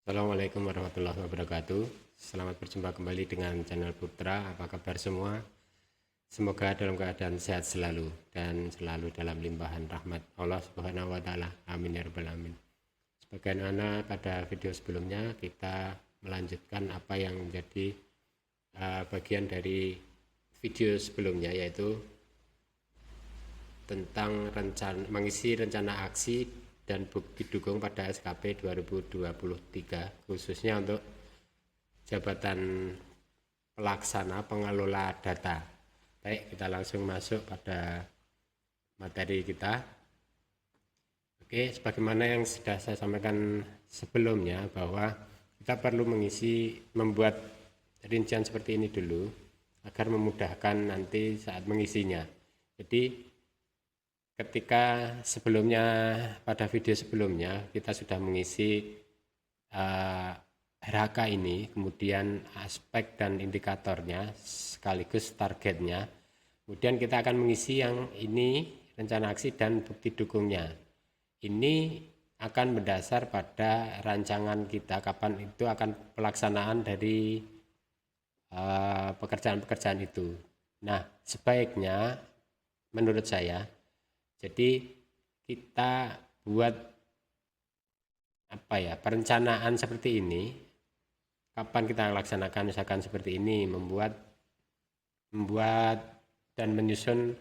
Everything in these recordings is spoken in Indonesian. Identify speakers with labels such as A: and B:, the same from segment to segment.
A: Assalamualaikum warahmatullahi wabarakatuh. Selamat berjumpa kembali dengan channel Putra. Apa kabar semua? Semoga dalam keadaan sehat selalu dan selalu dalam limpahan rahmat Allah Subhanahu wa taala. Amin ya rabbal alamin. Sebagaimana pada video sebelumnya, kita melanjutkan apa yang menjadi bagian dari video sebelumnya, yaitu tentang mengisi rencana aksi dan bukti dukung pada SKP 2023, khususnya untuk jabatan pelaksana pengelola data. Baik, kita langsung masuk pada materi kita. Oke, sebagaimana yang sudah saya sampaikan sebelumnya, bahwa kita perlu membuat rincian seperti ini dulu agar memudahkan nanti saat mengisinya. Jadi ketika sebelumnya, pada video sebelumnya kita sudah mengisi RHK ini, kemudian aspek dan indikatornya sekaligus targetnya, kemudian kita akan mengisi yang ini, rencana aksi dan bukti dukungnya. Ini akan berdasar pada rancangan kita kapan itu akan pelaksanaan dari pekerjaan-pekerjaan itu. Nah, sebaiknya menurut saya, jadi kita buat perencanaan seperti ini, kapan kita laksanakan, misalkan seperti ini, membuat dan menyusun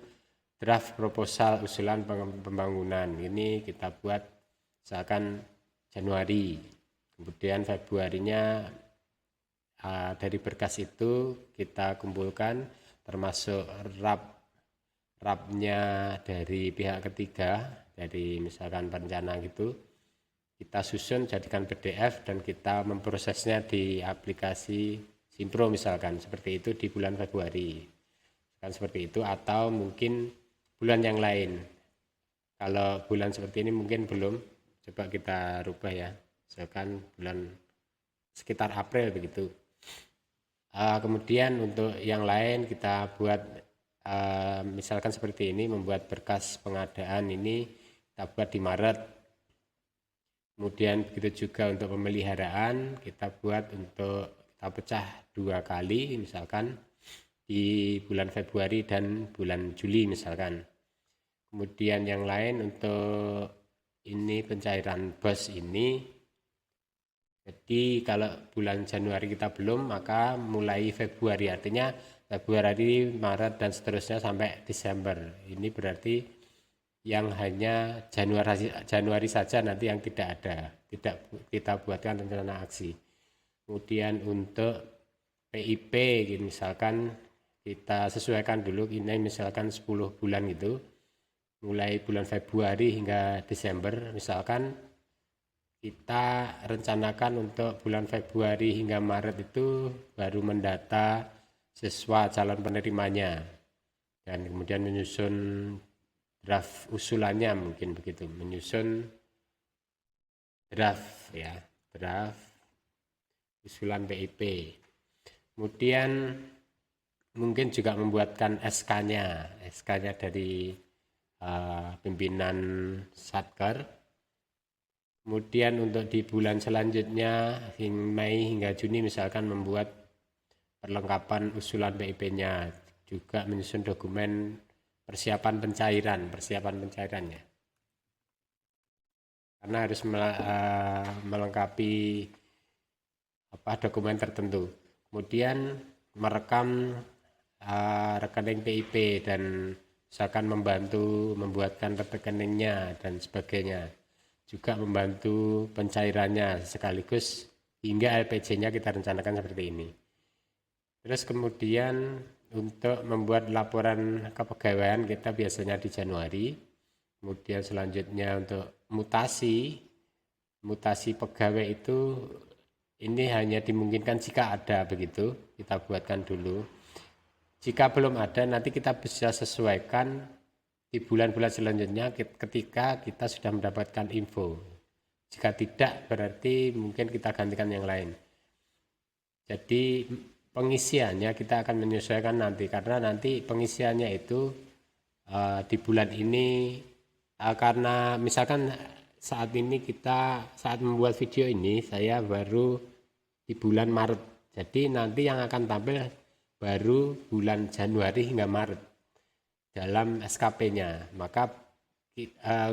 A: draft proposal usulan pembangunan. Ini kita buat misalkan Januari, kemudian Februarinya dari berkas itu kita kumpulkan, termasuk rapnya dari pihak ketiga, dari misalkan perencana gitu, kita susun jadikan PDF dan kita memprosesnya di aplikasi Simpro misalkan, seperti itu di bulan Februari kan, seperti itu. Atau mungkin bulan yang lain, kalau bulan seperti ini mungkin belum, coba kita rubah ya, misalkan bulan sekitar April begitu. Kemudian untuk yang lain kita buat misalkan seperti ini, membuat berkas pengadaan ini kita buat di Maret. Kemudian begitu juga untuk pemeliharaan kita buat, untuk kita pecah 2 kali, misalkan di bulan Februari dan bulan Juli misalkan. Kemudian yang lain untuk ini pencairan BOS ini, jadi kalau bulan Januari kita belum, maka mulai Februari, artinya Februari, Maret dan seterusnya sampai Desember. Ini berarti yang hanya Januari saja nanti yang tidak ada, tidak kita buatkan rencana aksi. Kemudian untuk PIP misalkan kita sesuaikan dulu, ini misalkan 10 bulan gitu, mulai bulan Februari hingga Desember. Misalkan kita rencanakan untuk bulan Februari hingga Maret itu baru mendata siswa calon penerimanya, dan kemudian menyusun draft usulannya, mungkin begitu, menyusun draft usulan PIP. Kemudian mungkin juga membuatkan SK-nya dari pimpinan Satker. Kemudian untuk di bulan selanjutnya, Mei hingga Juni misalkan, membuat perlengkapan usulan PIP-nya, juga menyusun dokumen persiapan pencairannya, karena harus melengkapi dokumen tertentu. Kemudian merekam rekening PIP dan misalkan membantu membuatkan rekeningnya dan sebagainya, juga membantu pencairannya sekaligus hingga LPJ-nya kita rencanakan seperti ini. Terus kemudian untuk membuat laporan kepegawaian kita biasanya di Januari. Kemudian selanjutnya untuk mutasi pegawai itu, ini hanya dimungkinkan jika ada, begitu kita buatkan dulu. Jika belum ada, nanti kita bisa sesuaikan di bulan-bulan selanjutnya ketika kita sudah mendapatkan info. Jika tidak, berarti mungkin kita gantikan yang lain. Jadi pengisiannya kita akan menyesuaikan nanti, karena nanti pengisiannya itu di bulan ini, karena misalkan saat membuat video ini saya baru di bulan Maret. Jadi nanti yang akan tampil baru bulan Januari hingga Maret dalam SKP-nya. Maka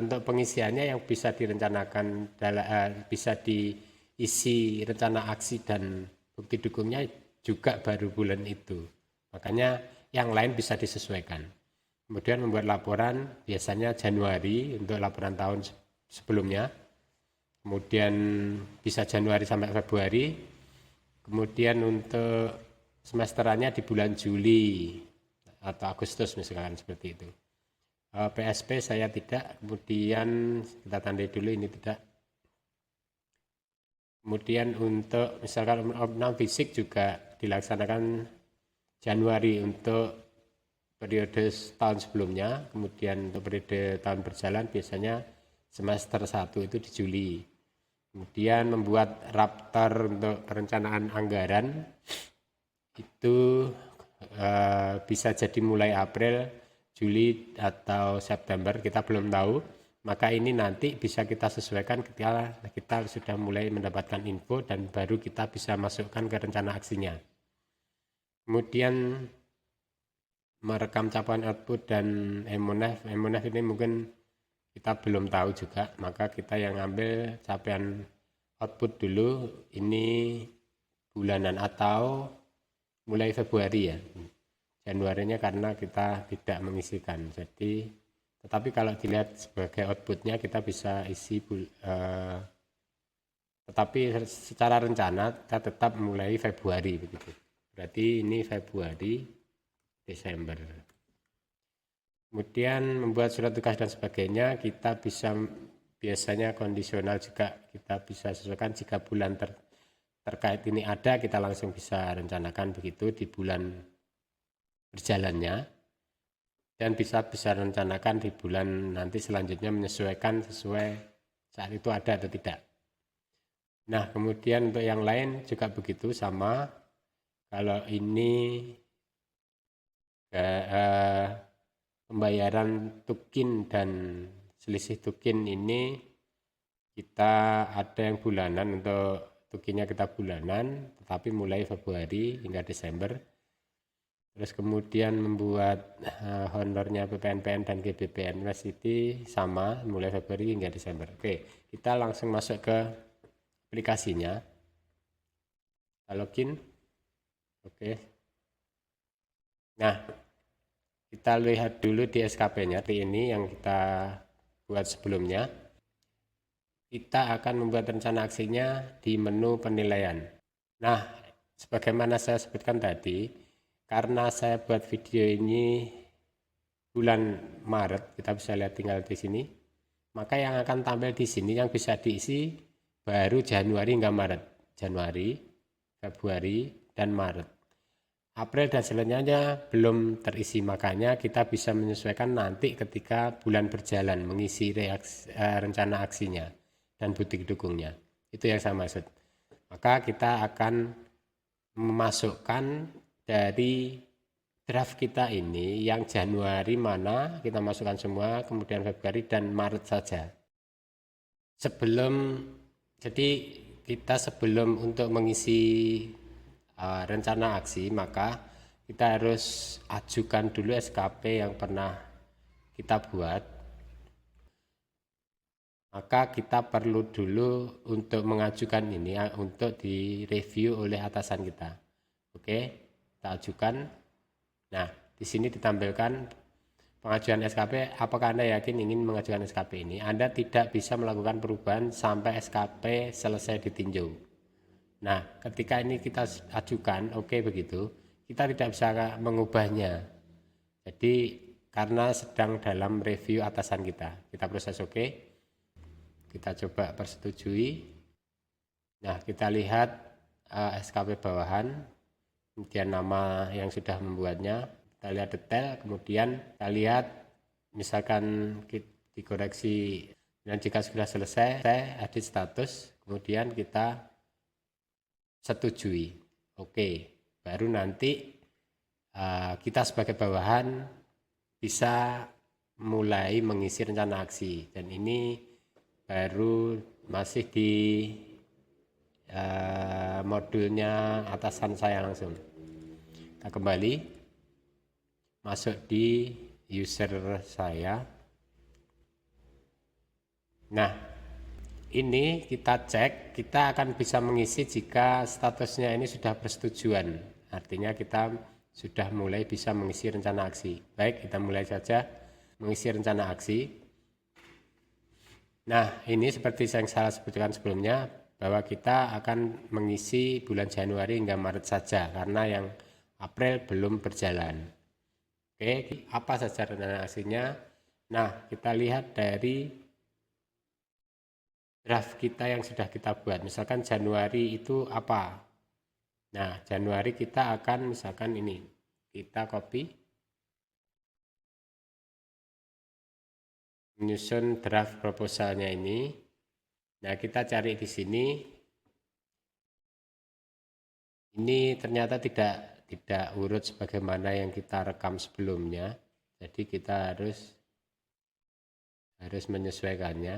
A: untuk pengisiannya yang bisa direncanakan bisa diisi rencana aksi dan bukti dukungnya juga baru bulan itu. Makanya yang lain bisa disesuaikan. Kemudian membuat laporan biasanya Januari untuk laporan tahun sebelumnya. Kemudian bisa Januari sampai Februari. Kemudian untuk semesterannya di bulan Juli atau Agustus misalkan seperti itu. PSP saya tidak, kemudian kita tandai dulu ini tidak. Kemudian untuk misalkan non fisik juga dilaksanakan Januari untuk periode tahun sebelumnya, kemudian untuk periode tahun berjalan biasanya semester 1 itu di Juli. Kemudian membuat raptor untuk perencanaan anggaran itu bisa jadi mulai April, Juli atau September, kita belum tahu. Maka ini nanti bisa kita sesuaikan ketika kita sudah mulai mendapatkan info dan baru kita bisa masukkan ke rencana aksinya. Kemudian merekam capaian output dan MONEF ini mungkin kita belum tahu juga, maka kita yang ambil capaian output dulu ini bulanan atau mulai Februari ya. Januarinya karena kita tidak mengisikan. Jadi tetapi kalau dilihat sebagai outputnya kita bisa isi tetapi secara rencana kita tetap mulai Februari begitu. Berarti ini Februari, Desember. Kemudian membuat surat tugas dan sebagainya kita bisa biasanya kondisional juga kita bisa sesuaikan jika bulan terkait ini ada kita langsung bisa rencanakan begitu di bulan berjalannya dan bisa rencanakan di bulan nanti selanjutnya menyesuaikan sesuai saat itu ada atau tidak. Nah kemudian untuk yang lain juga begitu sama. Kalau ini pembayaran tukin dan selisih tukin ini kita ada yang bulanan, untuk tukinnya kita bulanan tetapi mulai Februari hingga Desember. Terus kemudian membuat honornya PPNPN dan GBP University sama mulai Februari hingga Desember. Oke, kita langsung masuk ke aplikasinya. Kita login. Oke. Nah, kita lihat dulu di SKP-nya, ini yang kita buat sebelumnya. Kita akan membuat rencana aksinya di menu penilaian. Nah, sebagaimana saya sebutkan tadi, karena saya buat video ini bulan Maret, kita bisa lihat tinggal di sini, maka yang akan tampil di sini yang bisa diisi baru Januari hingga Maret. Januari, Februari, dan Maret. April dan selanjutnya belum terisi, makanya kita bisa menyesuaikan nanti ketika bulan berjalan mengisi rencana aksinya dan bukti dukungnya. Itu yang saya maksud. Maka kita akan memasukkan dari draft kita ini yang Januari mana kita masukkan semua, kemudian Februari dan Maret saja. Jadi kita sebelum untuk mengisi rencana aksi, maka kita harus ajukan dulu SKP yang pernah kita buat. Maka kita perlu dulu untuk mengajukan ini untuk direview oleh atasan kita. Oke, kita ajukan. Nah, di sini ditampilkan pengajuan SKP. Apakah Anda yakin ingin mengajukan SKP ini? Anda tidak bisa melakukan perubahan sampai SKP selesai ditinjau. Nah, ketika ini kita ajukan, oke begitu, kita tidak bisa mengubahnya. Jadi, karena sedang dalam review atasan kita proses oke. Kita coba persetujui. Nah, kita lihat SKP bawahan, kemudian nama yang sudah membuatnya, kita lihat detail, kemudian kita lihat misalkan dikoreksi, dan jika sudah selesai, edit status, kemudian kita setujui. Oke, baru nanti kita sebagai bawahan bisa mulai mengisi rencana aksi, dan ini baru masih di modulnya atasan saya langsung. Kita kembali masuk di user saya. Nah, ini kita cek, kita akan bisa mengisi jika statusnya ini sudah persetujuan. Artinya kita sudah mulai bisa mengisi rencana aksi. Baik, kita mulai saja mengisi rencana aksi. Nah, ini seperti yang saya sebutkan sebelumnya, bahwa kita akan mengisi bulan Januari hingga Maret saja, karena yang April belum berjalan. Oke, apa saja rencana aksinya? Nah, kita lihat dari draft kita yang sudah kita buat. Misalkan Januari itu apa? Nah, Januari kita akan misalkan ini. Kita copy. Menyusun draft proposalnya ini. Nah, kita cari di sini. Ini ternyata tidak urut sebagaimana yang kita rekam sebelumnya. Jadi kita harus menyesuaikannya.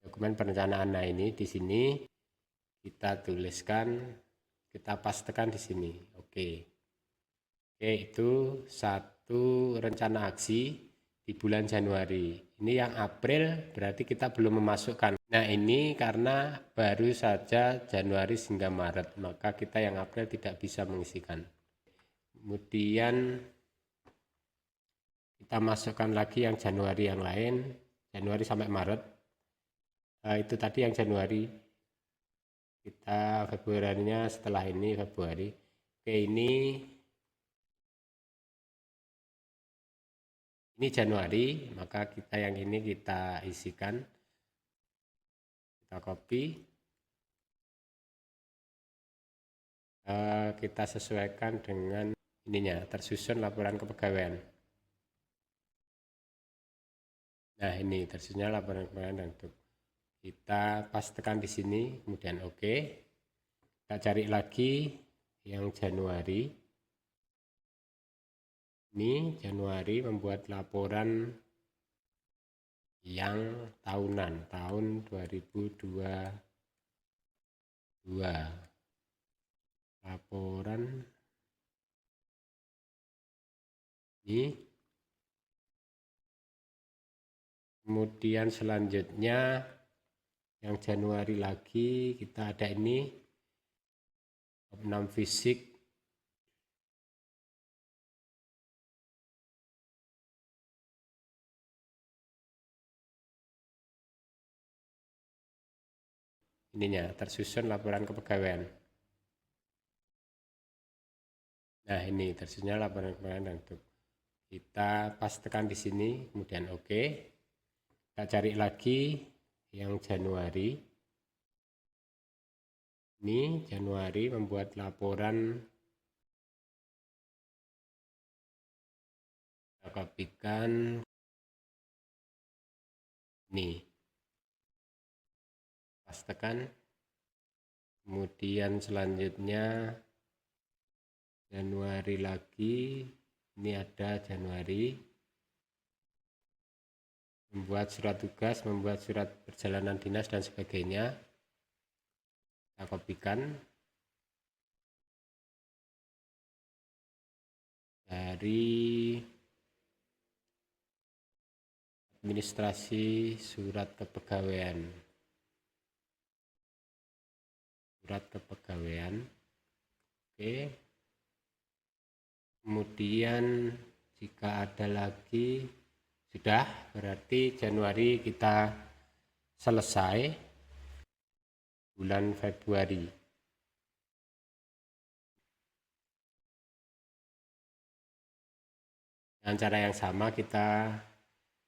A: Dokumen perencanaan. Nah, ini di sini kita tuliskan, kita pastekan di sini. Oke, itu satu rencana aksi di bulan Januari. Ini yang April berarti kita belum memasukkan. Nah, ini karena baru saja Januari hingga Maret, maka kita yang April tidak bisa mengisikan. Kemudian kita masukkan lagi yang Januari yang lain, Januari sampai Maret. Itu tadi yang Januari. Kita Februarinya setelah ini Februari. Oke, ini Januari, maka kita yang ini kita isikan. Kita copy. Kita sesuaikan dengan ininya, tersusun laporan kepegawaian. Nah, ini tersusunnya laporan kepegawaian. Kita pastekan di sini, kemudian oke. Kita cari lagi yang Januari. Ini Januari membuat laporan yang tahunan, tahun 2022. Laporan ini. Kemudian selanjutnya yang Januari lagi kita ada ini opnam fisik. Ininya tersusun laporan kepegawaian. Nah, ini tersusunnya laporan kepegawaian. Kita pastekan di sini, kemudian oke. Kita cari lagi yang Januari. Ini Januari membuat laporan. Kita kopikan. Ini. Pastekan. Kemudian selanjutnya Januari lagi. Ini ada Januari. Membuat surat tugas, membuat surat perjalanan dinas dan sebagainya. Kita kopikan dari administrasi surat kepegawaian. Oke. Kemudian jika ada lagi, sudah, berarti Januari kita selesai. Bulan Februari. Dengan cara yang sama kita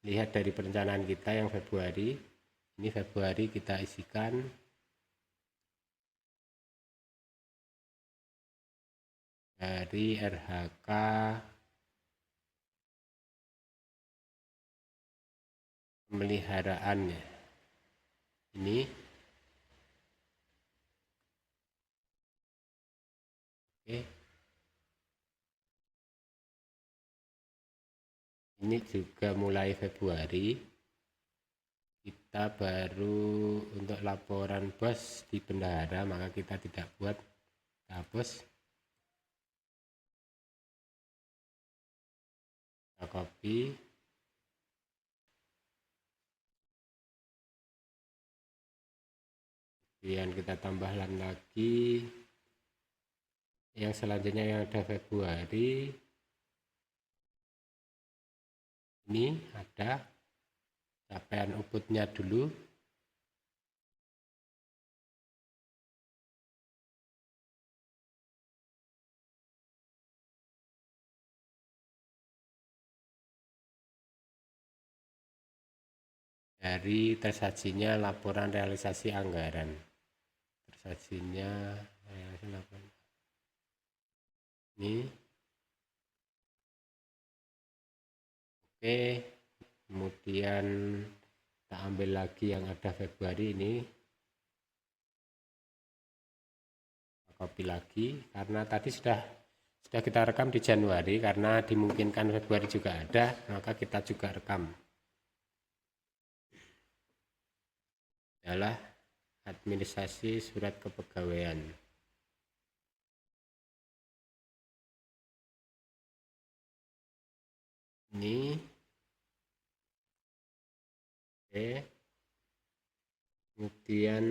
A: lihat dari perencanaan kita yang Februari. Ini Februari kita isikan. Dari RHK pemeliharaannya. Ini. Oke. Ini juga mulai Februari. kita baru untuk laporan bos di bendahara, maka kita tidak buat, kita hapus, kita copy, kemudian kita tambahkan lagi yang selanjutnya yang ada Februari. Ini ada capaian outputnya dulu. Dari tersajinya laporan realisasi anggaran. Tersajinya ini. Oke, kemudian kita ambil lagi yang ada Februari ini, kita copy lagi karena tadi sudah kita rekam di Januari, karena dimungkinkan Februari juga ada, maka kita juga rekam. Adalah administrasi surat kepegawaian. Ini oke. Kemudian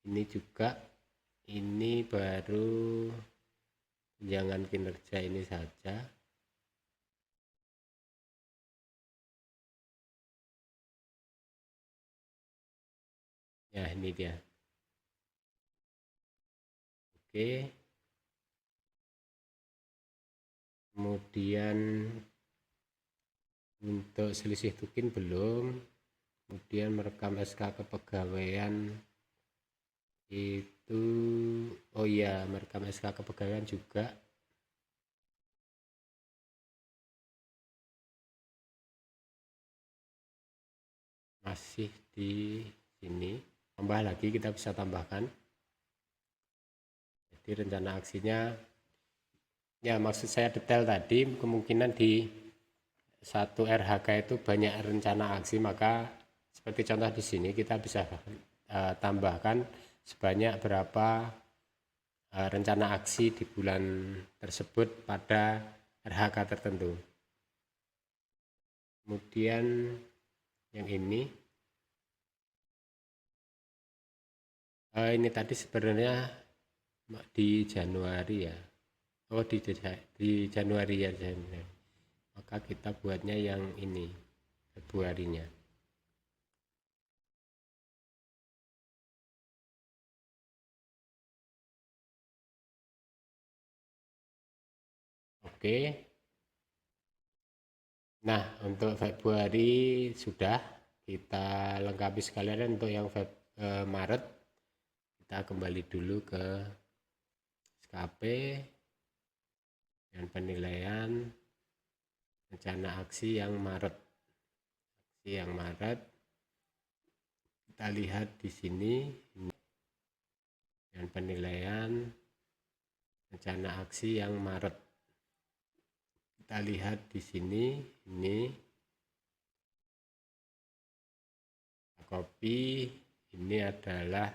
A: ini juga, ini baru tunjangan kinerja ini saja. Ya, ini dia. Oke. Kemudian untuk selisih tukin belum. Kemudian merekam SK kepegawaian itu, oh iya, merekam SK kepegawaian juga. Masih di sini. Tambah lagi, kita bisa tambahkan. Jadi rencana aksinya, ya maksud saya detail tadi, kemungkinan di satu RHK itu banyak rencana aksi, maka seperti contoh di sini kita bisa tambahkan sebanyak berapa rencana aksi di bulan tersebut pada RHK tertentu. Kemudian yang ini tadi sebenarnya di Januari ya. Oh, di Januari ya, maka kita buatnya yang ini, Februarinya. Oke. Nah, untuk Februari sudah kita lengkapi sekalian. Untuk yang Maret, kita kembali dulu ke SKP dan penilaian rencana aksi yang Maret. Aksi yang Maret, kita lihat di sini, dan penilaian rencana aksi yang Maret. Kita lihat di sini, ini copy, ini adalah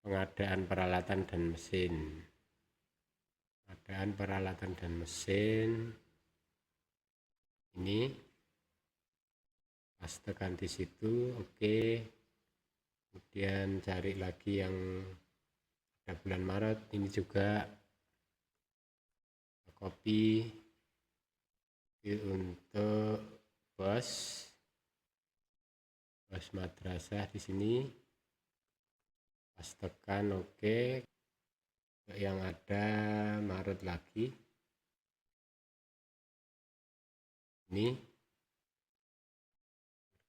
A: pengadaan peralatan dan mesin. Pengadaan peralatan dan mesin. Ini pastekan di situ, oke. Kemudian cari lagi yang ada bulan Maret, ini juga copy untuk bos madrasah di sini, pastekan, oke. Yang ada Maret lagi, ini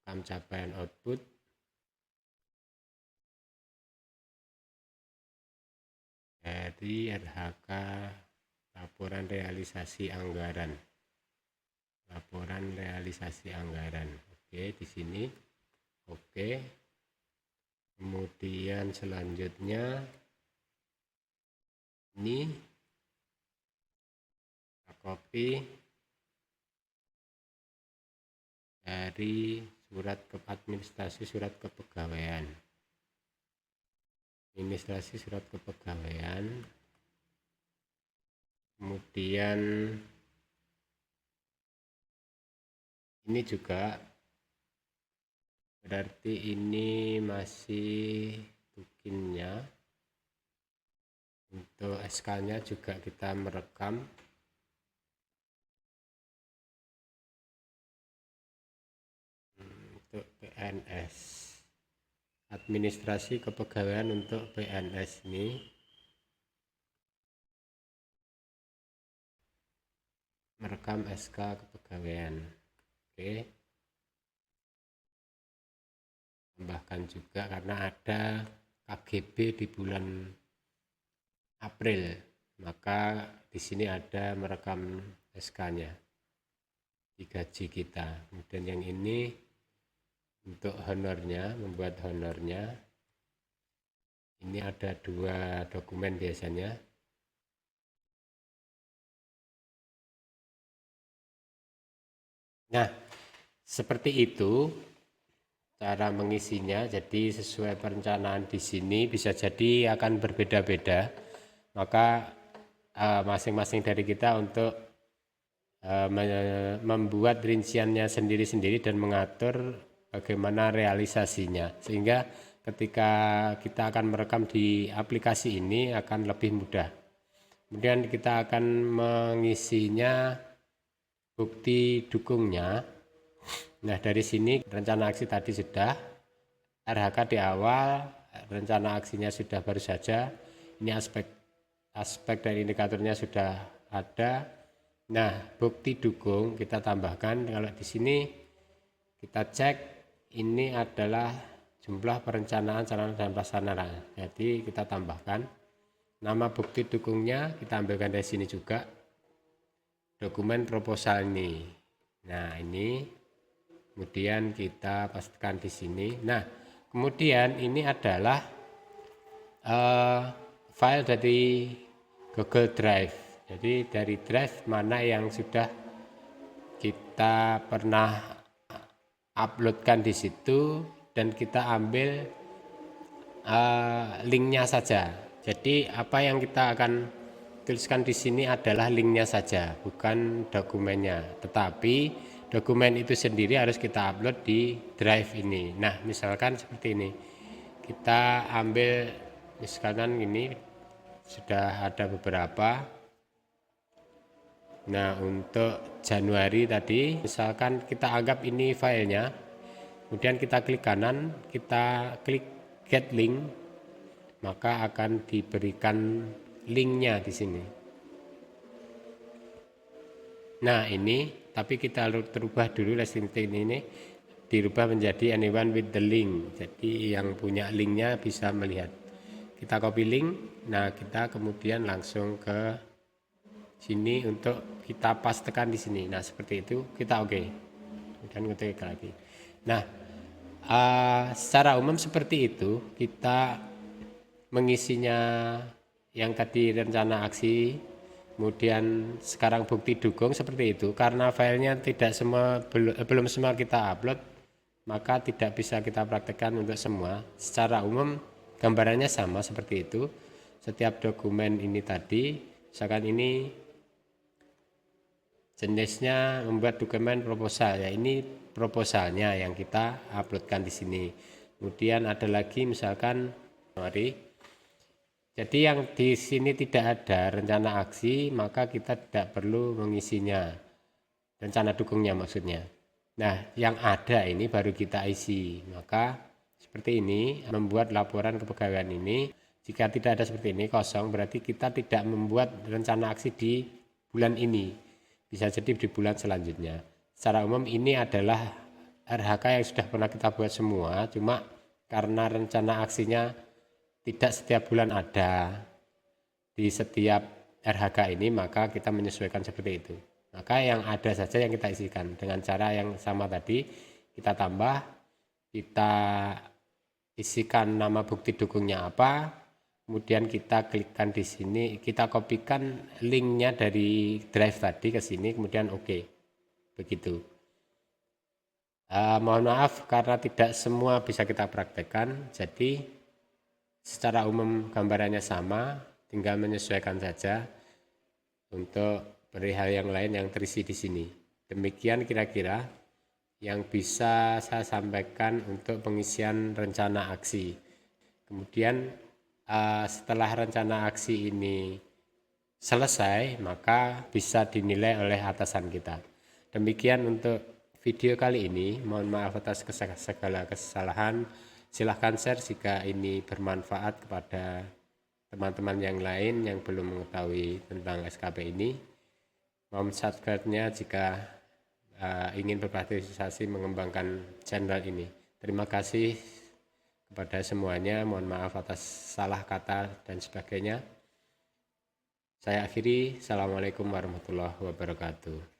A: rekam capaian output dari RHK laporan realisasi anggaran. Laporan realisasi anggaran. Oke, di sini. Oke. Kemudian selanjutnya ini kita copy dari administrasi surat kepegawaian. Administrasi surat kepegawaian. Kemudian ini juga berarti ini masih tukinnya. Untuk SK-nya juga kita merekam. Untuk PNS, administrasi kepegawaian untuk PNS ini merekam SK kepegawaian. Oke, tambahkan juga karena ada KGB di bulan April, maka di sini ada merekam SK-nya di gaji kita. Kemudian yang ini untuk honornya, membuat honornya, ini ada 2 dokumen biasanya. Nah, seperti itu cara mengisinya. Jadi sesuai perencanaan di sini bisa jadi akan berbeda-beda. Maka masing-masing dari kita untuk membuat rinciannya sendiri-sendiri dan mengatur bagaimana realisasinya, sehingga ketika kita akan merekam di aplikasi ini akan lebih mudah. Kemudian kita akan mengisinya bukti dukungnya. Nah, dari sini rencana aksi tadi sudah, RHK di awal, rencana aksinya sudah baru saja. Ini aspek dari indikatornya sudah ada. Nah, bukti dukung kita tambahkan. Kalau di sini kita cek, ini adalah jumlah perencanaan, sarana dan prasarana. Jadi kita tambahkan nama bukti dukungnya, kita ambilkan dari sini juga. Dokumen proposal ini. Nah, ini kemudian kita pastikan di sini. Nah, kemudian ini adalah file dari Google Drive. Jadi dari drive mana yang sudah kita pernah uploadkan di situ dan kita ambil linknya saja. Jadi apa yang kita akan tuliskan di sini adalah linknya saja, bukan dokumennya. Tetapi dokumen itu sendiri harus kita upload di drive ini. Nah, misalkan seperti ini. Kita ambil misalkan ini sudah ada beberapa. Nah, untuk Januari tadi, misalkan kita anggap ini filenya, kemudian kita klik kanan, kita klik get link, maka akan diberikan linknya di sini. Nah, ini, tapi kita terubah dulu listing ini, dirubah menjadi anyone with the link. Jadi yang punya linknya bisa melihat. Kita copy link, nah kita kemudian langsung ke sini untuk kita pastekan di sini. Nah, seperti itu kita oke. Kemudian kita klik lagi. Nah, secara umum seperti itu kita mengisinya. Yang tadi rencana aksi, kemudian sekarang bukti dukung seperti itu. Karena filenya tidak semua belum semua kita upload, maka tidak bisa kita praktekkan untuk semua. Secara umum gambarannya sama seperti itu. Setiap dokumen ini tadi, misalkan ini jenisnya membuat dokumen proposal, ya ini proposalnya yang kita uploadkan di sini. Kemudian ada lagi misalkan mari. Jadi yang di sini tidak ada rencana aksi, maka kita tidak perlu mengisinya. Rencana dukungnya maksudnya. Nah, yang ada ini baru kita isi. Maka seperti ini, membuat laporan kepegawaian ini, jika tidak ada seperti ini kosong, berarti kita tidak membuat rencana aksi di bulan ini. Bisa jadi di bulan selanjutnya. Secara umum ini adalah RHK yang sudah pernah kita buat semua, cuma karena rencana aksinya tidak setiap bulan ada di setiap RHK ini, maka kita menyesuaikan seperti itu. Maka yang ada saja yang kita isikan dengan cara yang sama tadi, kita tambah, kita isikan nama bukti dukungnya apa, kemudian kita klikkan di sini, kita kopikan linknya dari drive tadi ke sini, kemudian oke. Begitu. Mohon maaf karena tidak semua bisa kita praktekkan, jadi secara umum gambarannya sama, tinggal menyesuaikan saja untuk perihal yang lain yang terisi di sini. Demikian kira-kira yang bisa saya sampaikan untuk pengisian rencana aksi. Kemudian setelah rencana aksi ini selesai, maka bisa dinilai oleh atasan kita. Demikian untuk video kali ini. Mohon maaf atas segala kesalahan. Silahkan share jika ini bermanfaat kepada teman-teman yang lain yang belum mengetahui tentang SKP ini. Mohon subscribe-nya jika ingin berpartisipasi mengembangkan channel ini. Terima kasih kepada semuanya. Mohon maaf atas salah kata dan sebagainya. Saya akhiri. Assalamualaikum warahmatullahi wabarakatuh.